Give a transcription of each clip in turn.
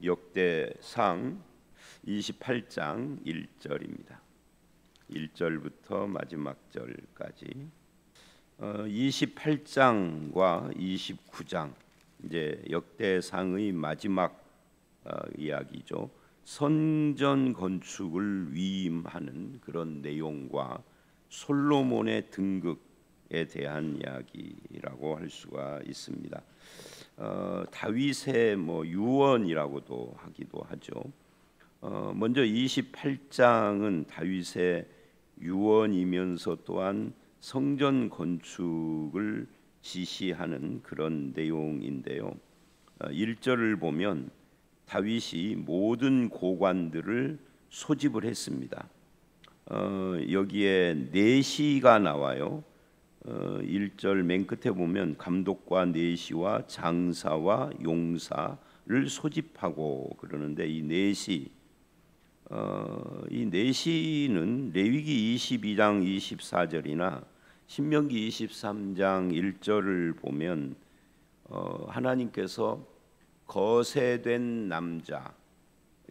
역대상 28장 1절입니다. 1절부터 마지막 절까지 28장과 29장 이제 역대상의 마지막 이야기죠. 성전 건축을 위임하는 그런 내용과 솔로몬의 등극에 대한 이야기라고 할 수가 있습니다. 다윗의 유언이라고도 하기도 하죠. 먼저 28장은 다윗의 유언이면서 또한 성전 건축을 지시하는 그런 내용인데요. 1절을 보면 다윗이 모든 고관들을 소집을 했습니다. 여기에 내시가 나와요. 1절 맨 끝에 보면 감독과 내시와 장사와 용사를 소집하고 그러는데 이 내시는 레위기 22장 24절이나 신명기 23장 1절을 보면 하나님께서 거세된 남자,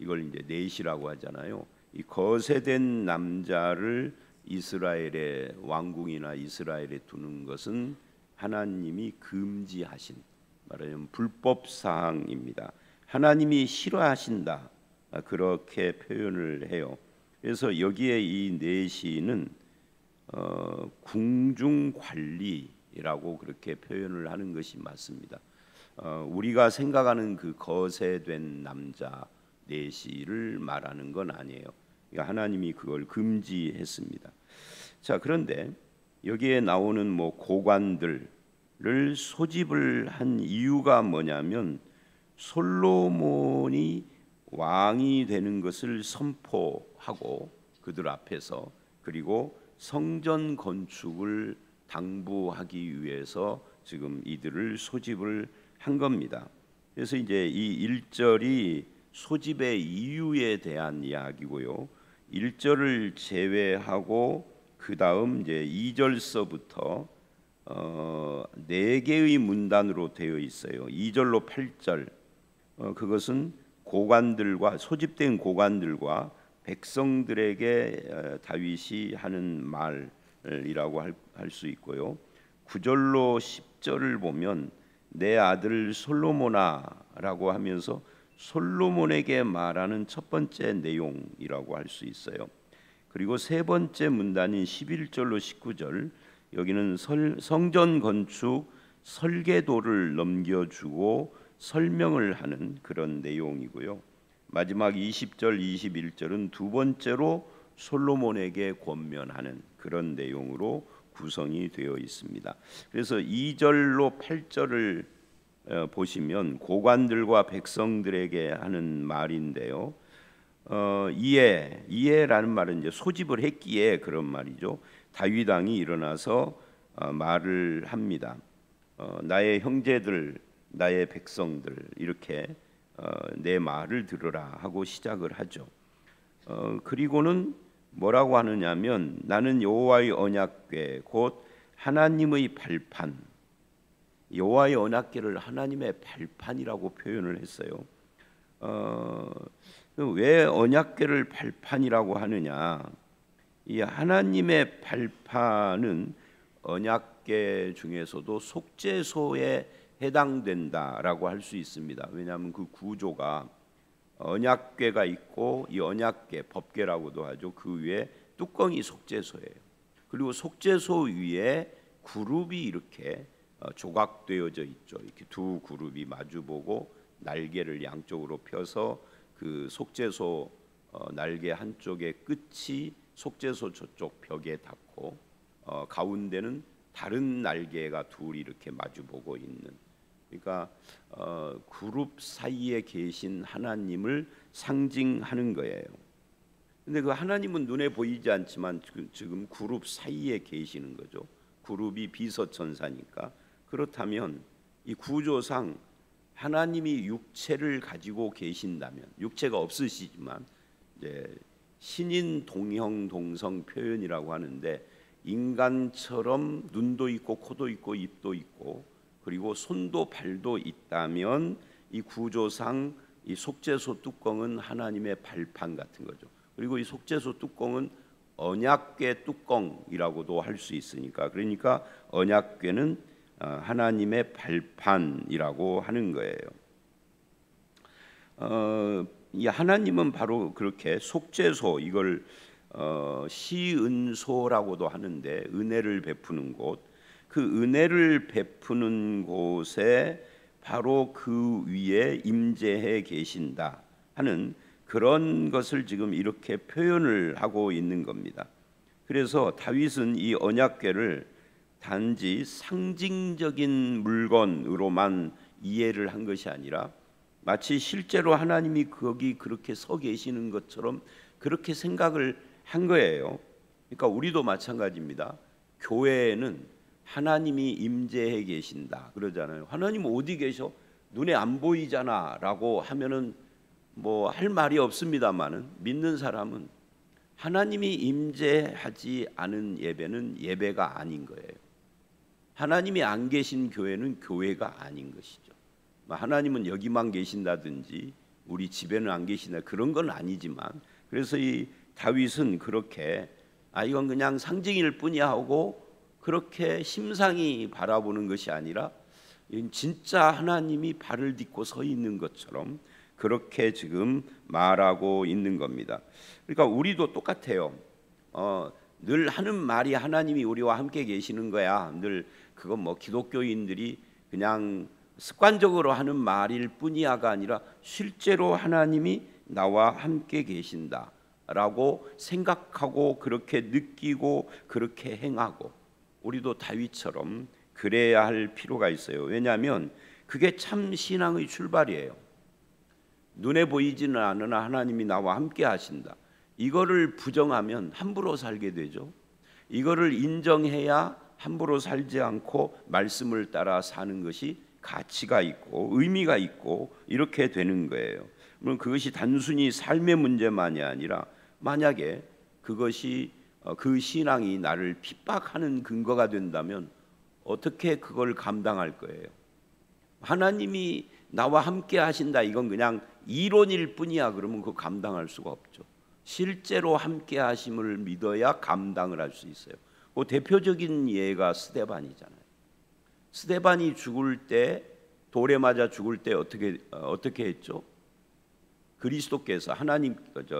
이걸 이제 내시라고 하잖아요. 이 거세된 남자를 이스라엘의 왕궁이나 이스라엘에 두는 것은 하나님이 금지하신, 말하자면 불법 사항입니다. 하나님이 싫어하신다, 그렇게 표현을 해요. 그래서 여기에 이 내시는 궁중 관리라고 그렇게 표현을 하는 것이 맞습니다. 우리가 생각하는 그 거세된 남자 내시를 말하는 건 아니에요. 그러니까 하나님이 그걸 금지했습니다. 자, 그런데 여기에 나오는 고관들을 소집을 한 이유가 뭐냐면 솔로몬이 왕이 되는 것을 선포하고 그들 앞에서, 그리고 성전 건축을 당부하기 위해서 지금 이들을 소집을 한 겁니다. 그래서 이제 이 1절이 소집의 이유에 대한 이야기고요. 1절을 제외하고 그 다음 이제 2절서부터 4개의 문단으로 되어 있어요. 2절로 8절, 그것은 고관들과 소집된 고관들과 백성들에게 다윗이 하는 말이라고 할 수 있고요. 9절로 10절을 보면 내 아들 솔로몬아라고 하면서 솔로몬에게 말하는 첫 번째 내용이라고 할 수 있어요. 그리고 세 번째 문단인 11절로 19절, 여기는 성전 건축 설계도를 넘겨주고 설명을 하는 그런 내용이고요. 마지막 20절, 21절은 두 번째로 솔로몬에게 권면하는 그런 내용으로 구성이 되어 있습니다. 그래서 2절로 8절을 보시면 고관들과 백성들에게 하는 말인데요. 이에라는 말은 이제 소집을 했기에 그런 말이죠. 다윗 왕이 일어나서 말을 합니다. 나의 형제들, 나의 백성들, 이렇게 내 말을 들으라 하고 시작을 하죠. 그리고는 뭐라고 하느냐면 나는 여호와의 언약궤 곧 하나님의 발판, 여호와의 언약궤를 하나님의 발판이라고 표현을 했어요. 왜 언약궤를 발판이라고 하느냐? 이 하나님의 발판은 언약궤 중에서도 속죄소에 해당된다라고 할 수 있습니다. 왜냐하면 그 구조가 언약궤가 있고 이 언약궤, 법궤라고도 하죠. 그 위에 뚜껑이 속죄소예요. 그리고 속죄소 위에 그룹이 이렇게 조각되어져 있죠. 이렇게 두 그룹이 마주보고 날개를 양쪽으로 펴서 그 속죄소 날개 한쪽의 끝이 속죄소 저쪽 벽에 닿고 가운데는 다른 날개가 둘이 이렇게 마주보고 있는, 그러니까 그룹 사이에 계신 하나님을 상징하는 거예요. 근데 그 하나님은 눈에 보이지 않지만 지금 그룹 사이에 계시는 거죠. 그룹이 비서천사니까. 그렇다면 이 구조상 하나님이 육체를 가지고 계신다면, 육체가 없으시지만 이제 신인 동형 동성 표현이라고 하는데 인간처럼 눈도 있고 코도 있고 입도 있고 그리고 손도 발도 있다면 이 구조상 이 속죄소 뚜껑은 하나님의 발판 같은 거죠. 그리고 이 속죄소 뚜껑은 언약궤 뚜껑이라고도 할 수 있으니까, 그러니까 언약궤는 하나님의 발판이라고 하는 거예요. 이 하나님은 바로 그렇게 속죄소, 이걸 시은소라고도 하는데 은혜를 베푸는 곳, 그 은혜를 베푸는 곳에 바로 그 위에 임재해 계신다 하는 그런 것을 지금 이렇게 표현을 하고 있는 겁니다. 그래서 다윗은 이 언약궤를 단지 상징적인 물건으로만 이해를 한 것이 아니라 마치 실제로 하나님이 거기 그렇게 서 계시는 것처럼 그렇게 생각을 한 거예요. 그러니까 우리도 마찬가지입니다. 교회에는 하나님이 임재해 계신다 그러잖아요. 하나님 어디 계셔? 눈에 안 보이잖아 라고 하면은 뭐 할 말이 없습니다만은, 믿는 사람은 하나님이 임재하지 않은 예배는 예배가 아닌 거예요. 하나님이 안 계신 교회는 교회가 아닌 것이죠. 하나님은 여기만 계신다든지 우리 집에는 안 계신다 그런 건 아니지만, 그래서 이 다윗은 그렇게 이건 그냥 상징일 뿐이야 하고 그렇게 심상히 바라보는 것이 아니라 진짜 하나님이 발을 딛고 서 있는 것처럼 그렇게 지금 말하고 있는 겁니다. 그러니까 우리도 똑같아요. 늘 하는 말이 하나님이 우리와 함께 계시는 거야. 늘 그건 뭐 기독교인들이 그냥 습관적으로 하는 말일 뿐이야가 아니라 실제로 하나님이 나와 함께 계신다라고 생각하고 그렇게 느끼고 그렇게 행하고, 우리도 다윗처럼 그래야 할 필요가 있어요. 왜냐하면 그게 참 신앙의 출발이에요. 눈에 보이지는 않으나 하나님이 나와 함께 하신다. 이거를 부정하면 함부로 살게 되죠. 이거를 인정해야 함부로 살지 않고 말씀을 따라 사는 것이 가치가 있고 의미가 있고 이렇게 되는 거예요. 물론 그것이 단순히 삶의 문제만이 아니라 만약에 그것이 그 신앙이 나를 핍박하는 근거가 된다면 어떻게 그걸 감당할 거예요? 하나님이 나와 함께 하신다 이건 그냥 이론일 뿐이야 그러면 그거 감당할 수가 없죠. 실제로 함께 하심을 믿어야 감당을 할 수 있어요. 그 대표적인 예가 스데반이잖아요. 스데반이 죽을 때, 돌에 맞아 죽을 때 어떻게 했죠? 그리스도께서, 하나님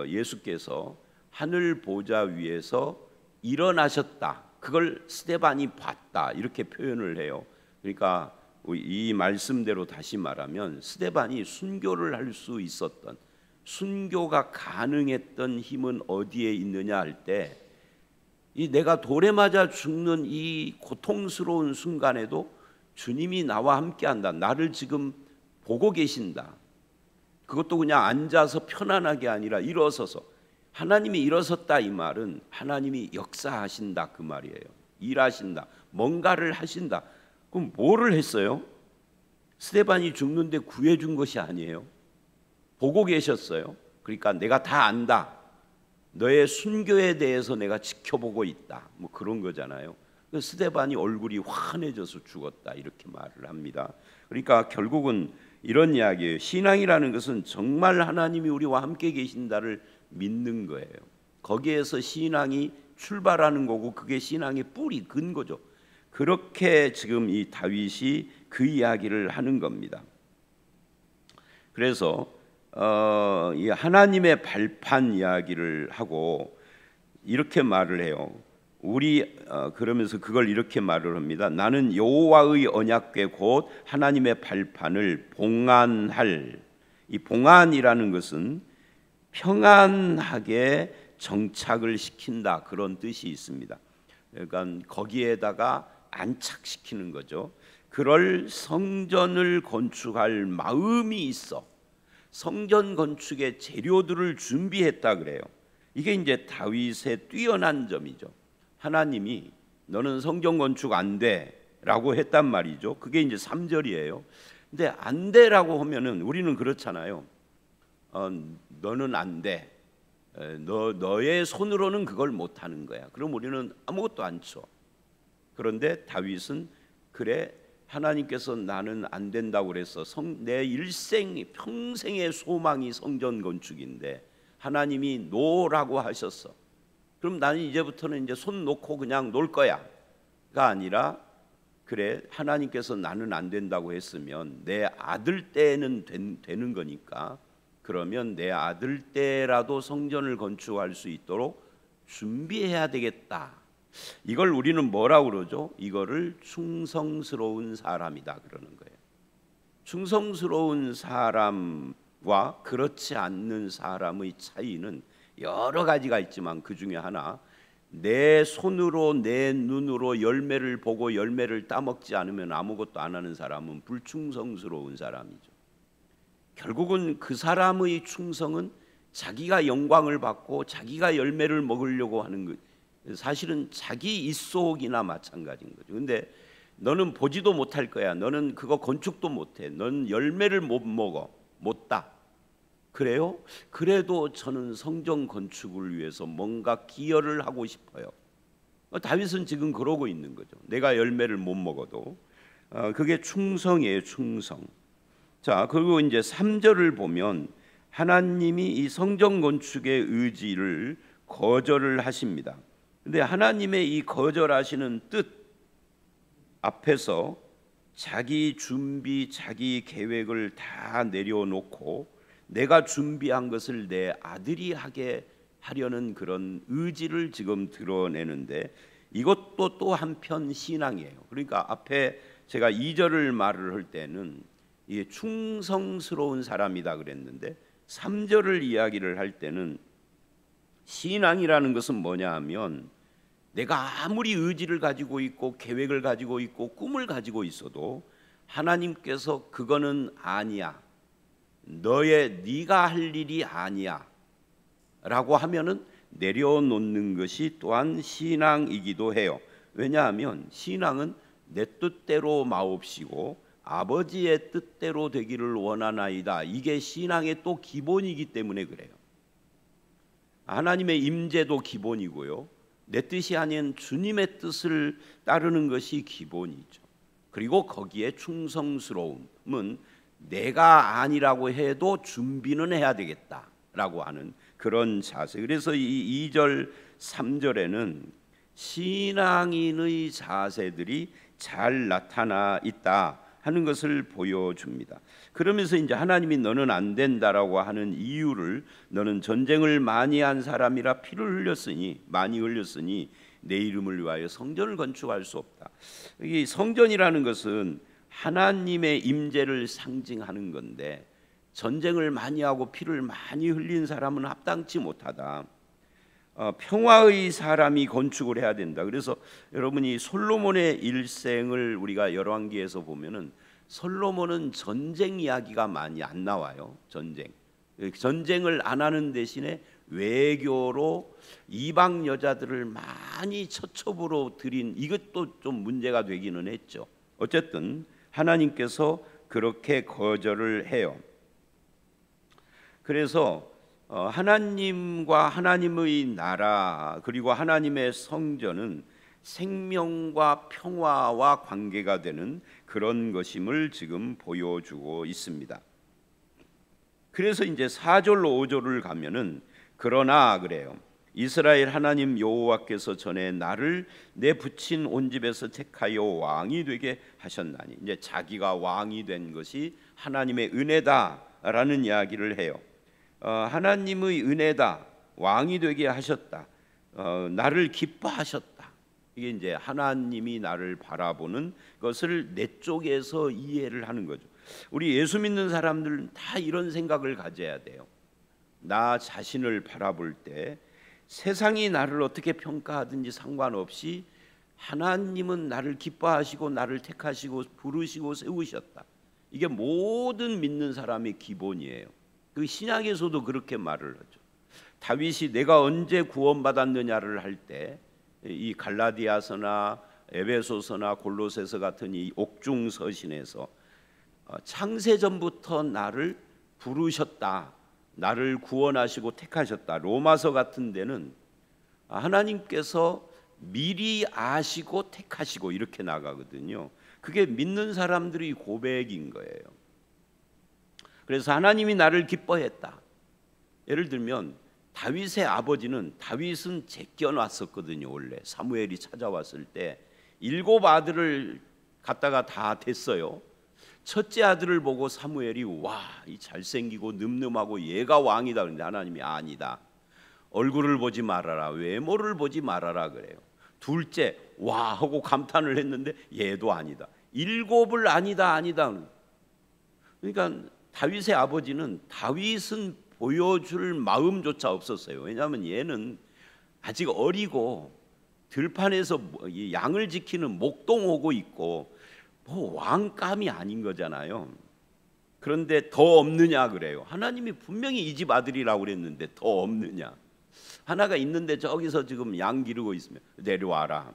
예수께서 하늘 보좌 위에서 일어나셨다. 그걸 스데반이 봤다. 이렇게 표현을 해요. 그러니까 이 말씀대로 다시 말하면 스데반이 순교를 할 수 있었던, 순교가 가능했던 힘은 어디에 있느냐 할 때, 이 내가 돌에 맞아 죽는 이 고통스러운 순간에도 주님이 나와 함께한다. 나를 지금 보고 계신다. 그것도 그냥 앉아서 편안하게 아니라 일어서서, 하나님이 일어섰다 이 말은 하나님이 역사하신다 그 말이에요. 일하신다. 뭔가를 하신다. 그럼 뭐를 했어요? 스데반이 죽는데 구해준 것이 아니에요. 보고 계셨어요. 그러니까 내가 다 안다. 너의 순교에 대해서 내가 지켜보고 있다. 뭐 그런 거잖아요. 스데반이 얼굴이 환해져서 죽었다 이렇게 말을 합니다. 그러니까 결국은 이런 이야기예요. 신앙이라는 것은 정말 하나님이 우리와 함께 계신다를 믿는 거예요. 거기에서 신앙이 출발하는 거고 그게 신앙의 뿌리 근거죠. 그렇게 지금 이 다윗이 그 이야기를 하는 겁니다. 그래서 이 하나님의 발판 이야기를 하고 이렇게 말을 해요. 그러면서 그걸 이렇게 말을 합니다. 나는 여호와의 언약궤 곧 하나님의 발판을 봉안할. 이 봉안이라는 것은 평안하게 정착을 시킨다 그런 뜻이 있습니다. 그러니까 거기에다가 안착시키는 거죠. 그럴 성전을 건축할 마음이 있어. 성전 건축의 재료들을 준비했다 그래요. 이게 이제 다윗의 뛰어난 점이죠. 하나님이 너는 성전 건축 안 돼라고 했단 말이죠. 그게 이제 3절이에요. 근데 안 돼라고 하면은 우리는 그렇잖아요. 너는 안 돼. 너의 손으로는 그걸 못 하는 거야. 그럼 우리는 아무것도 안 쳐. 그런데 다윗은 그래 하나님께서 나는 안 된다고 그래서 내 평생의 소망이 성전 건축인데 하나님이 노라고 하셨어. 그럼 나는 이제부터는 이제 손 놓고 그냥 놀 거야가 아니라, 그래 하나님께서 나는 안 된다고 했으면 내 아들 때는 되는 거니까 그러면 내 아들 때라도 성전을 건축할 수 있도록 준비해야 되겠다. 이걸 우리는 뭐라고 그러죠? 이거를 충성스러운 사람이다 그러는 거예요. 충성스러운 사람과 그렇지 않는 사람의 차이는 여러 가지가 있지만 그 중에 하나, 내 손으로 내 눈으로 열매를 보고 열매를 따먹지 않으면 아무것도 안 하는 사람은 불충성스러운 사람이죠. 결국은 그 사람의 충성은 자기가 영광을 받고 자기가 열매를 먹으려고 하는 것, 사실은 자기 입속이나 마찬가지인 거죠. 근데 너는 보지도 못할 거야. 너는 그거 건축도 못해. 넌 열매를 못 먹어. 못 따. 그래요? 그래도 저는 성전 건축을 위해서 뭔가 기여를 하고 싶어요. 다윗은 지금 그러고 있는 거죠. 내가 열매를 못 먹어도. 그게 충성이에요. 충성. 자, 그리고 이제 3절을 보면 하나님이 이 성전 건축의 의지를 거절을 하십니다. 근데 하나님의 이 거절하시는 뜻 앞에서 자기 준비, 자기 계획을 다 내려놓고 내가 준비한 것을 내 아들이 하게 하려는 그런 의지를 지금 드러내는데, 이것도 또 한편 신앙이에요. 그러니까 앞에 제가 2절을 말을 할 때는 이게 충성스러운 사람이다 그랬는데 3절을 이야기를 할 때는 신앙이라는 것은 뭐냐 하면, 내가 아무리 의지를 가지고 있고 계획을 가지고 있고 꿈을 가지고 있어도 하나님께서 그거는 아니야, 네가 할 일이 아니야 라고 하면은 내려놓는 것이 또한 신앙이기도 해요. 왜냐하면 신앙은 내 뜻대로 마옵시고 아버지의 뜻대로 되기를 원하나이다. 이게 신앙의 또 기본이기 때문에 그래요. 하나님의 임재도 기본이고요, 내 뜻이 아닌 주님의 뜻을 따르는 것이 기본이죠. 그리고 거기에 충성스러움은 내가 아니라고 해도 준비는 해야 되겠다라고 하는 그런 자세. 그래서 이 2절 3절에는 신앙인의 자세들이 잘 나타나 있다 하는 것을 보여줍니다. 그러면서 이제 하나님이 너는 안 된다라고 하는 이유를, 너는 전쟁을 많이 한 사람이라 피를 많이 흘렸으니 내 이름을 위하여 성전을 건축할 수 없다. 이 성전이라는 것은 하나님의 임재를 상징하는 건데 전쟁을 많이 하고 피를 많이 흘린 사람은 합당치 못하다. 평화의 사람이 건축을 해야 된다. 그래서 여러분이 솔로몬의 일생을 우리가 열왕기에서 보면은 솔로몬은 전쟁 이야기가 많이 안 나와요. 전쟁을 안 하는 대신에 외교로 이방 여자들을 많이 처첩으로 들인, 이것도 좀 문제가 되기는 했죠. 어쨌든 하나님께서 그렇게 거절을 해요. 그래서 하나님과 하나님의 나라 그리고 하나님의 성전은 생명과 평화와 관계가 되는 그런 것임을 지금 보여주고 있습니다. 그래서 이제 4절로 5절을 가면은 그러나 그래요. 이스라엘 하나님 여호와께서 전에 나를 내 부친 온 집에서 택하여 왕이 되게 하셨나니, 이제 자기가 왕이 된 것이 하나님의 은혜다라는 이야기를 해요. 하나님의 은혜다, 왕이 되게 하셨다, 나를 기뻐하셨다. 이게 이제 하나님이 나를 바라보는 것을 내 쪽에서 이해를 하는 거죠. 우리 예수 믿는 사람들은 다 이런 생각을 가져야 돼요. 나 자신을 바라볼 때 세상이 나를 어떻게 평가하든지 상관없이 하나님은 나를 기뻐하시고 나를 택하시고 부르시고 세우셨다. 이게 모든 믿는 사람의 기본이에요. 그 신약에서도 그렇게 말을 하죠. 다윗이 내가 언제 구원받았느냐를 할 때 이 갈라디아서나 에베소서나 골로새서 같은 이 옥중 서신에서 창세전부터 나를 부르셨다, 나를 구원하시고 택하셨다. 로마서 같은 데는 하나님께서 미리 아시고 택하시고 이렇게 나가거든요. 그게 믿는 사람들의 고백인 거예요. 그래서 하나님이 나를 기뻐했다. 예를 들면 다윗의 아버지는, 다윗은 제껴놨었거든요. 원래 사무엘이 찾아왔을 때 7 아들을 갖다가 다 됐어요. 첫째 아들을 보고 사무엘이 와, 이 잘생기고 늠름하고 얘가 왕이다. 그런데 하나님이 아니다. 얼굴을 보지 말아라, 외모를 보지 말아라 그래요. 둘째 와 하고 감탄을 했는데 얘도 아니다. 7을 아니다. 그러니까 다윗의 아버지는 다윗은 보여줄 마음조차 없었어요. 왜냐하면 얘는 아직 어리고 들판에서 양을 지키는 목동오고 있고 뭐 왕감이 아닌 거잖아요. 그런데 더 없느냐 그래요. 하나님이 분명히 이 집 아들이라고 그랬는데 더 없느냐. 하나가 있는데 저기서 지금 양 기르고 있으면 내려와라.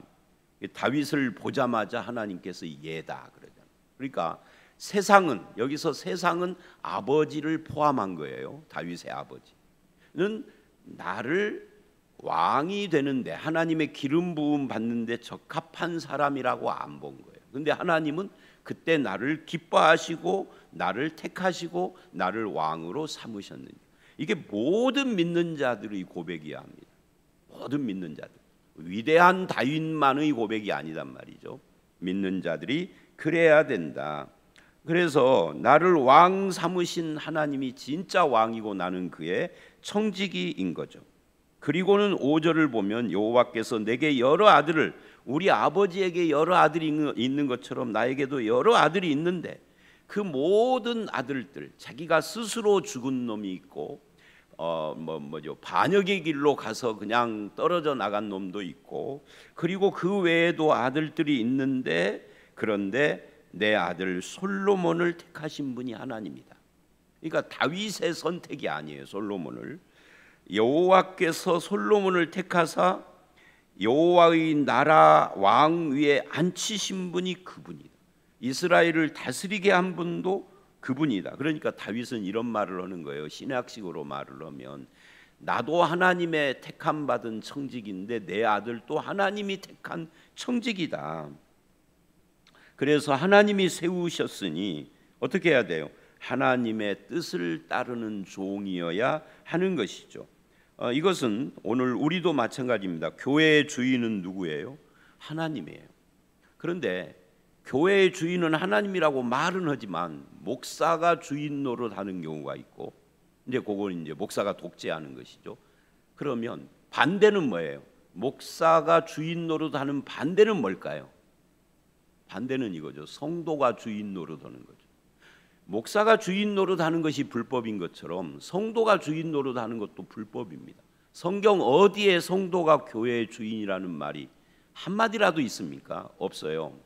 다윗을 보자마자 하나님께서 얘다 그러잖아요. 그러니까 세상은, 여기서 세상은 아버지를 포함한 거예요. 다윗의 아버지는 나를 왕이 되는데, 하나님의 기름 부음 받는데 적합한 사람이라고 안 본 거예요. 근데 하나님은 그때 나를 기뻐하시고 나를 택하시고 나를 왕으로 삼으셨느냐. 이게 모든 믿는 자들의 고백이어야 합니다. 모든 믿는 자들. 위대한 다윗만의 고백이 아니단 말이죠. 믿는 자들이 그래야 된다. 그래서 나를 왕 삼으신 하나님이 진짜 왕이고 나는 그의 청지기인 거죠. 그리고는 5절을 보면 여호와께서 내게 여러 아들을, 우리 아버지에게 여러 아들이 있는 것처럼 나에게도 여러 아들이 있는데 그 모든 아들들, 자기가 스스로 죽은 놈이 있고 반역의 길로 가서 그냥 떨어져 나간 놈도 있고, 그리고 그 외에도 아들들이 있는데, 그런데 내 아들 솔로몬을 택하신 분이 하나님이다. 그러니까 다윗의 선택이 아니에요. 솔로몬을 여호와께서 솔로몬을 택하사 여호와의 나라 왕 위에 앉히신 분이 그분이다. 이스라엘을 다스리게 한 분도 그분이다. 그러니까 다윗은 이런 말을 하는 거예요. 신학식으로 말을 하면 나도 하나님의 택함 받은 청직인데 내 아들도 하나님이 택한 청직이다. 그래서 하나님이 세우셨으니 어떻게 해야 돼요? 하나님의 뜻을 따르는 종이어야 하는 것이죠. 이것은 오늘 우리도 마찬가지입니다. 교회의 주인은 누구예요? 하나님이에요. 그런데 교회의 주인은 하나님이라고 말은 하지만 목사가 주인 노릇하는 경우가 있고, 이제 그건 이제 목사가 독재하는 것이죠. 그러면 반대는 뭐예요? 목사가 주인 노릇하는 반대는 뭘까요? 반대는 이거죠. 성도가 주인 노릇하는 거죠. 목사가 주인 노릇하는 것이 불법인 것처럼 성도가 주인 노릇하는 것도 불법입니다. 성경 어디에 성도가 교회의 주인이라는 말이 한마디라도 있습니까? 없어요.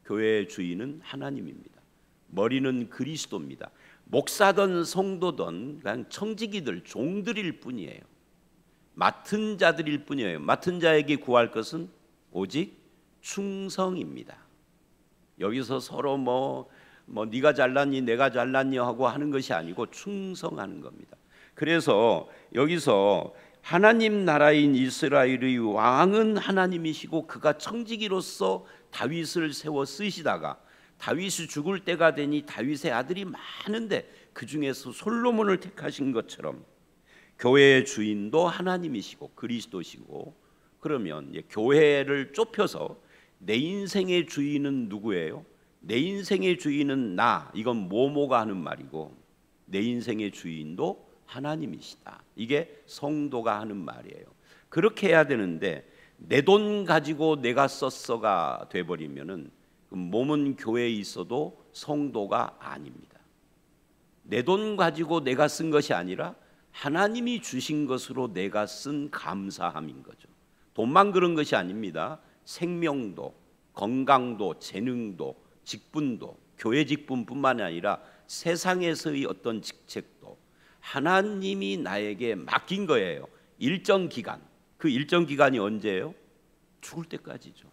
교회의 주인은 하나님입니다. 머리는 그리스도입니다. 목사든 성도든 그냥 청지기들, 종들일 뿐이에요. 맡은 자들일 뿐이에요. 맡은 자에게 구할 것은 오직 충성입니다. 여기서 서로 뭐 네가 잘났니 내가 잘났니 하고 하는 것이 아니고 충성하는 겁니다. 그래서 여기서 하나님 나라인 이스라엘의 왕은 하나님이시고 그가 청지기로서 다윗을 세워 쓰시다가 다윗이 죽을 때가 되니 다윗의 아들이 많은데 그 중에서 솔로몬을 택하신 것처럼 교회의 주인도 하나님이시고 그리스도시고, 그러면 교회를 좁혀서 내 인생의 주인은 누구예요? 내 인생의 주인은 나, 이건 모모가 하는 말이고 내 인생의 주인도 하나님이시다. 이게 성도가 하는 말이에요. 그렇게 해야 되는데 내 돈 가지고 내가 썼어가 돼버리면은 몸은 교회에 있어도 성도가 아닙니다. 내 돈 가지고 내가 쓴 것이 아니라 하나님이 주신 것으로 내가 쓴 감사함인 거죠. 돈만 그런 것이 아닙니다. 생명도, 건강도, 재능도, 직분도, 교회 직분뿐만 아니라 세상에서의 어떤 직책도 하나님이 나에게 맡긴 거예요. 일정 기간. 그 일정 기간이 언제예요? 죽을 때까지죠.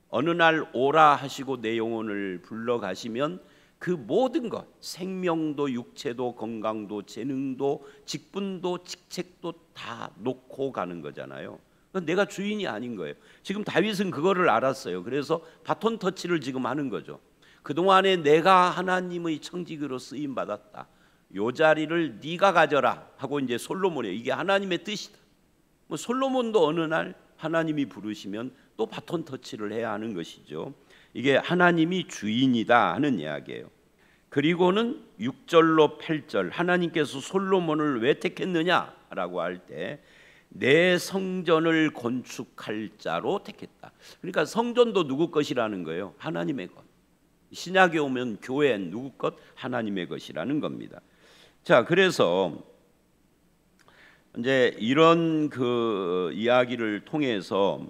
어느 날 오라 하시고 내 영혼을 불러가시면 그 모든 것, 생명도 육체도 건강도 재능도 직분도 직책도 다 놓고 가는 거잖아요. 내가 주인이 아닌 거예요. 지금 다윗은 그거를 알았어요. 그래서 바톤 터치를 지금 하는 거죠. 그동안에 내가 하나님의 청지기로 쓰임 받았다. 요 자리를 네가 가져라 하고 이제 솔로몬이에요. 이게 하나님의 뜻이다. 뭐 솔로몬도 어느 날 하나님이 부르시면 또 바톤 터치를 해야 하는 것이죠. 이게 하나님이 주인이다 하는 이야기예요. 그리고는 6절로 8절 하나님께서 솔로몬을 왜 택했느냐라고 할 때 내 성전을 건축할 자로 택했다. 그러니까 성전도 누구 것이라는 거예요? 하나님의 것. 신약에 오면 교회 누구 것? 하나님의 것이라는 겁니다. 자, 그래서 이제 이런 그 이야기를 통해서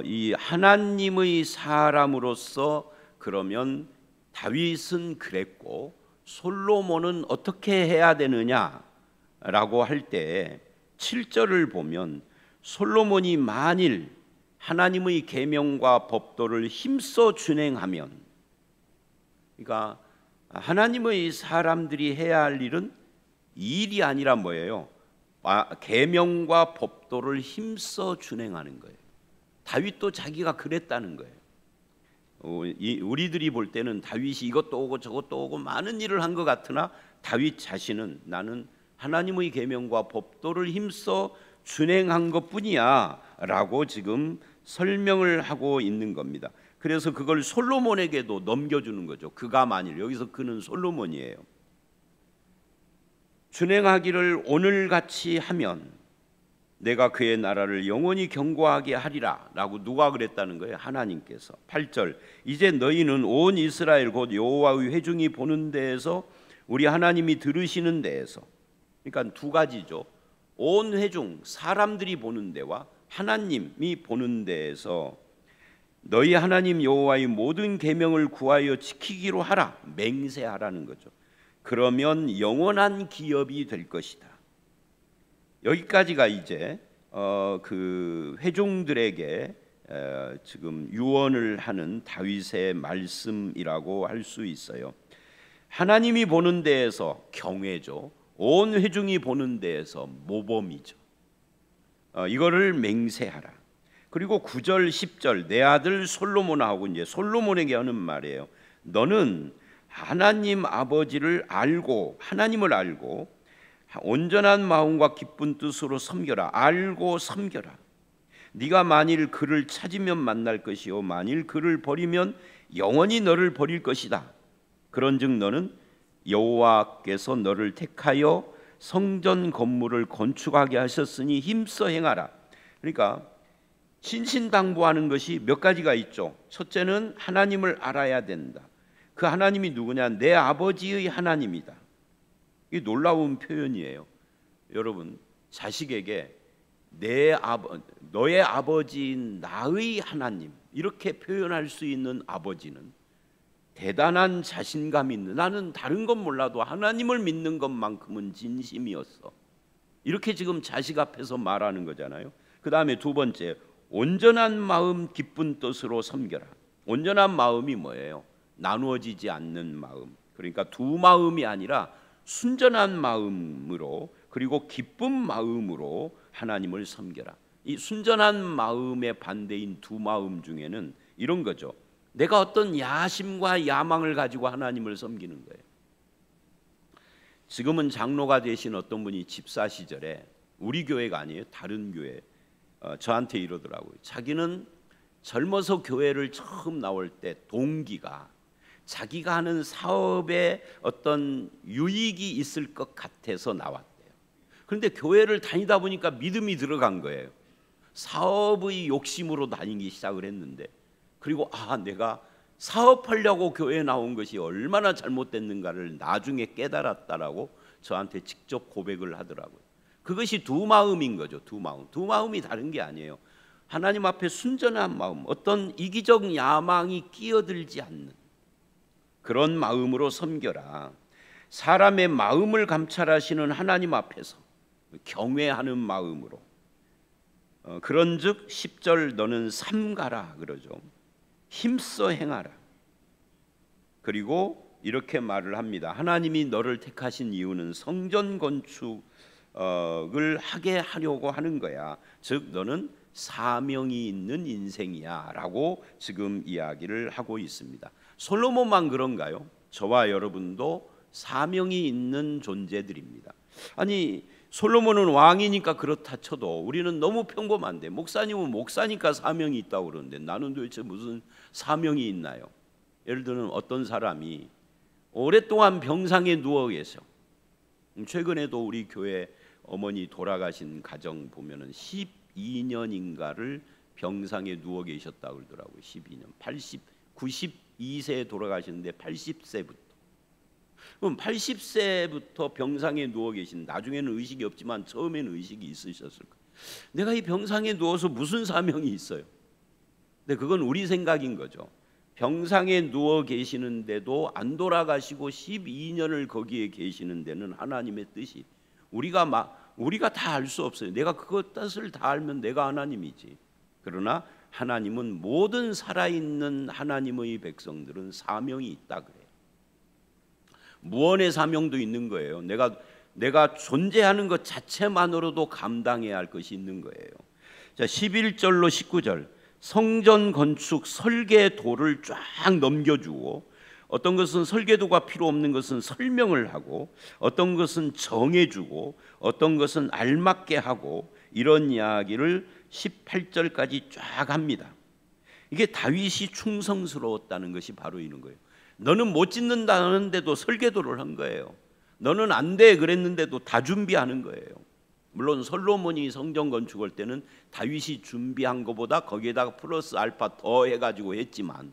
이 하나님의 사람으로서 그러면 다윗은 그랬고 솔로몬은 어떻게 해야 되느냐라고 할 때 7절을 보면 솔로몬이 만일 하나님의 계명과 법도를 힘써 준행하면, 그러니까 하나님의 사람들이 해야 할 일은 일이 아니라 뭐예요? 계명과 법도를 힘써 준행하는 거예요. 다윗도 자기가 그랬다는 거예요. 우리들이 볼 때는 다윗이 이것도 오고 저것도 오고 많은 일을 한 것 같으나 다윗 자신은 나는 하나님의 계명과 법도를 힘써 준행한 것뿐이야 라고 지금 설명을 하고 있는 겁니다. 그래서 그걸 솔로몬에게도 넘겨주는 거죠. 그가 만일, 여기서 그는 솔로몬이에요. 준행하기를 오늘같이 하면 내가 그의 나라를 영원히 견고하게 하리라 라고 누가 그랬다는 거예요? 하나님께서. 8절 이제 너희는 온 이스라엘 곧 여호와의 회중이 보는 데에서 우리 하나님이 들으시는 데에서, 그러니까 두 가지죠. 온 회중 사람들이 보는 데와 하나님이 보는 데에서 너희 하나님 여호와의 모든 계명을 구하여 지키기로 하라, 맹세하라는 거죠. 그러면 영원한 기업이 될 것이다. 여기까지가 이제 그 회중들에게 지금 유언을 하는 다윗의 말씀이라고 할 수 있어요. 하나님이 보는 데에서 경외죠. 온 회중이 보는 데에서 모범이죠. 이거를 맹세하라. 그리고 9절 10절 내 아들 솔로몬하고 이제 솔로몬에게 하는 말이에요. 너는 하나님 아버지를 알고 하나님을 알고 온전한 마음과 기쁜 뜻으로 섬겨라. 알고 섬겨라. 네가 만일 그를 찾으면 만날 것이요 만일 그를 버리면 영원히 너를 버릴 것이다. 그런즉 너는 여호와께서 너를 택하여 성전 건물을 건축하게 하셨으니 힘써 행하라. 그러니까 신신당부하는 것이 몇 가지가 있죠. 첫째는 하나님을 알아야 된다. 그 하나님이 누구냐? 내 아버지의 하나님이다. 이 놀라운 표현이에요. 여러분, 자식에게 너의 아버지인 나의 하나님 이렇게 표현할 수 있는 아버지는 대단한 자신감이 있는, 나는 다른 건 몰라도 하나님을 믿는 것만큼은 진심이었어. 이렇게 지금 자식 앞에서 말하는 거잖아요. 그 다음에 두 번째, 온전한 마음 기쁜 뜻으로 섬겨라. 온전한 마음이 뭐예요? 나누어지지 않는 마음. 그러니까 두 마음이 아니라 순전한 마음으로 그리고 기쁜 마음으로 하나님을 섬겨라. 이 순전한 마음의 반대인 두 마음 중에는 이런 거죠. 내가 어떤 야심과 야망을 가지고 하나님을 섬기는 거예요. 지금은 장로가 되신 어떤 분이 집사 시절에, 우리 교회가 아니에요, 다른 교회, 저한테 이러더라고요. 자기는 젊어서 교회를 처음 나올 때 동기가 자기가 하는 사업에 어떤 유익이 있을 것 같아서 나왔대요. 그런데 교회를 다니다 보니까 믿음이 들어간 거예요. 사업의 욕심으로 다니기 시작을 했는데, 그리고 내가 사업하려고 교회에 나온 것이 얼마나 잘못됐는가를 나중에 깨달았다라고 저한테 직접 고백을 하더라고요. 그것이 두 마음인 거죠. 두 마음. 두 마음이 다른 게 아니에요. 하나님 앞에 순전한 마음, 어떤 이기적 야망이 끼어들지 않는 그런 마음으로 섬겨라. 사람의 마음을 감찰하시는 하나님 앞에서 경외하는 마음으로. 그런즉 10절 너는 삼가라 그러죠. 힘써 행하라. 그리고 이렇게 말을 합니다. 하나님이 너를 택하신 이유는 성전 건축 을 하게 하려고 하는 거야. 즉 너는 사명이 있는 인생이야라고 지금 이야기를 하고 있습니다. 솔로몬만 그런가요? 저와 여러분도 사명이 있는 존재들입니다. 아니 솔로몬은 왕이니까 그렇다 쳐도 우리는 너무 평범한데, 목사님은 목사니까 사명이 있다고 그러는데 나는 도대체 무슨 사명이 있나요? 예를 들면 어떤 사람이 오랫동안 병상에 누워 계셔. 최근에도 우리 교회 어머니 돌아가신 가정 보면은 12년인가를 병상에 누워 계셨다고 그러더라고요. 12년. 92세에 돌아가셨는데 80세부터. 그럼 80세부터 병상에 누워 계신, 나중에는 의식이 없지만 처음에는 의식이 있으셨을 거예요. 내가 이 병상에 누워서 무슨 사명이 있어요? 근데 그건 우리 생각인 거죠. 병상에 누워 계시는데도 안 돌아가시고 12년을 거기에 계시는 데는 하나님의 뜻이, 우리가 다 알 수 없어요. 내가 그 뜻을 다 알면 내가 하나님이지. 그러나 하나님은 모든 살아있는 하나님의 백성들은 사명이 있다 그래요. 무언의 사명도 있는 거예요. 내가 존재하는 것 자체만으로도 감당해야 할 것이 있는 거예요. 자, 11절로 19절 성전 건축 설계도를 쫙 넘겨주고, 어떤 것은 설계도가 필요 없는 것은 설명을 하고, 어떤 것은 정해주고, 어떤 것은 알맞게 하고, 이런 이야기를 18절까지 쫙 합니다. 이게 다윗이 충성스러웠다는 것이 바로 이런 거예요. 너는 못 짓는다는데도 설계도를 한 거예요. 너는 안 돼 그랬는데도 다 준비하는 거예요. 물론 솔로몬이 성전 건축할 때는 다윗이 준비한 것보다 거기에다가 플러스 알파 더 해가지고 했지만,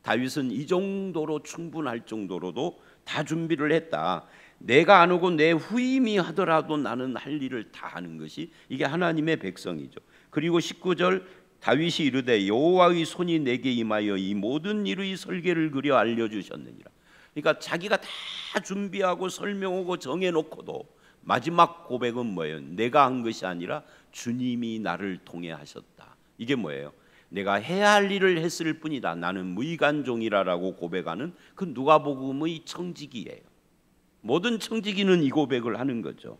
다윗은 이 정도로 충분할 정도로도 다 준비를 했다. 내가 안 오고 내 후임이 하더라도 나는 할 일을 다 하는 것이 이게 하나님의 백성이죠. 그리고 19절 다윗이 이르되 여호와의 손이 내게 임하여 이 모든 일의 설계를 그려 알려주셨느니라. 그러니까 자기가 다 준비하고 설명하고 정해놓고도 마지막 고백은 뭐예요? 내가 한 것이 아니라 주님이 나를 통해 하셨다. 이게 뭐예요? 내가 해야 할 일을 했을 뿐이다. 나는 무의간종이라고 고백하는 그 누가복음의 청지기예요. 모든 청지기는 이 고백을 하는 거죠.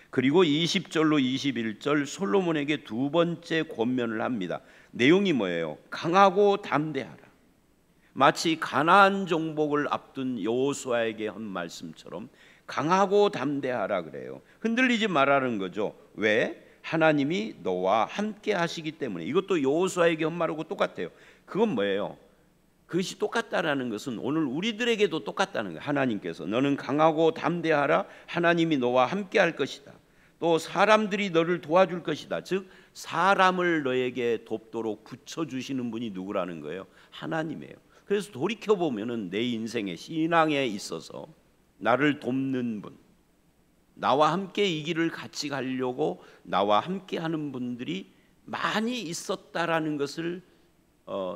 그리고 20절로 21절 솔로몬에게 두 번째 권면을 합니다. 내용이 뭐예요? 강하고 담대하라. 마치 가나안 정복을 앞둔 여호수아에게 한 말씀처럼 강하고 담대하라 그래요. 흔들리지 말라는 거죠. 왜? 하나님이 너와 함께 하시기 때문에. 이것도 여호수아에게 한 말하고 똑같아요. 그건 뭐예요? 그것이 똑같다라는 것은 오늘 우리들에게도 똑같다는 거예요. 하나님께서 너는 강하고 담대하라. 하나님이 너와 함께 할 것이다. 또 사람들이 너를 도와줄 것이다. 즉 사람을 너에게 돕도록 붙여주시는 분이 누구라는 거예요? 하나님이에요. 그래서 돌이켜보면은 내 인생의 신앙에 있어서 나를 돕는 분, 나와 함께 이 길을 같이 가려고 나와 함께 하는 분들이 많이 있었다라는 것을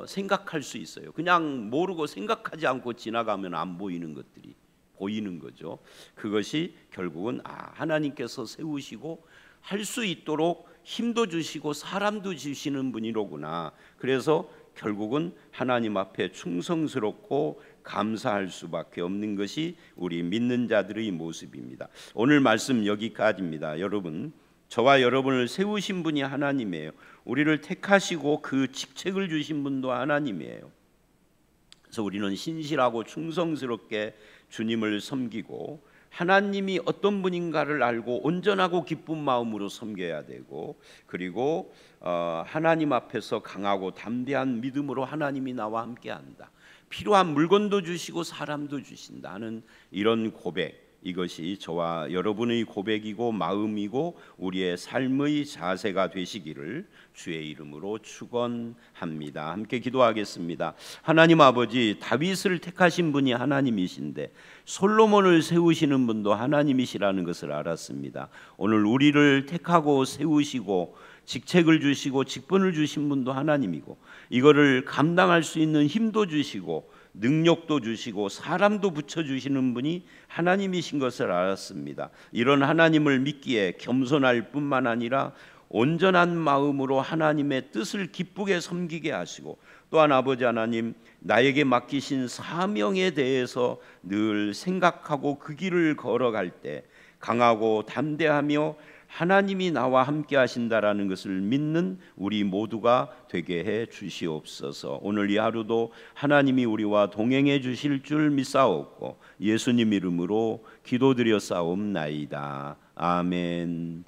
생각할 수 있어요. 그냥 모르고 생각하지 않고 지나가면 안 보이는 것들이 보이는 거죠. 그것이 결국은 하나님께서 세우시고 할 수 있도록 힘도 주시고 사람도 주시는 분이로구나. 그래서 결국은 하나님 앞에 충성스럽고 감사할 수밖에 없는 것이 우리 믿는 자들의 모습입니다. 오늘 말씀 여기까지입니다. 여러분, 저와 여러분을 세우신 분이 하나님이에요. 우리를 택하시고 그 직책을 주신 분도 하나님이에요. 그래서 우리는 신실하고 충성스럽게 주님을 섬기고 하나님이 어떤 분인가를 알고 온전하고 기쁜 마음으로 섬겨야 되고, 그리고 하나님 앞에서 강하고 담대한 믿음으로 하나님이 나와 함께한다. 필요한 물건도 주시고 사람도 주신다 하는 이런 고백, 이것이 저와 여러분의 고백이고 마음이고 우리의 삶의 자세가 되시기를 주의 이름으로 축원합니다. 함께 기도하겠습니다. 하나님 아버지, 다윗을 택하신 분이 하나님이신데 솔로몬을 세우시는 분도 하나님이시라는 것을 알았습니다. 오늘 우리를 택하고 세우시고 직책을 주시고 직분을 주신 분도 하나님이고, 이거를 감당할 수 있는 힘도 주시고 능력도 주시고 사람도 붙여주시는 분이 하나님이신 것을 알았습니다. 이런 하나님을 믿기에 겸손할 뿐만 아니라 온전한 마음으로 하나님의 뜻을 기쁘게 섬기게 하시고, 또한 아버지 하나님, 나에게 맡기신 사명에 대해서 늘 생각하고 그 길을 걸어갈 때 강하고 담대하며 하나님이 나와 함께 하신다라는 것을 믿는 우리 모두가 되게 해 주시옵소서. 오늘 이 하루도 하나님이 우리와 동행해 주실 줄 믿사옵고 예수님 이름으로 기도드려 싸움나이다. 아멘.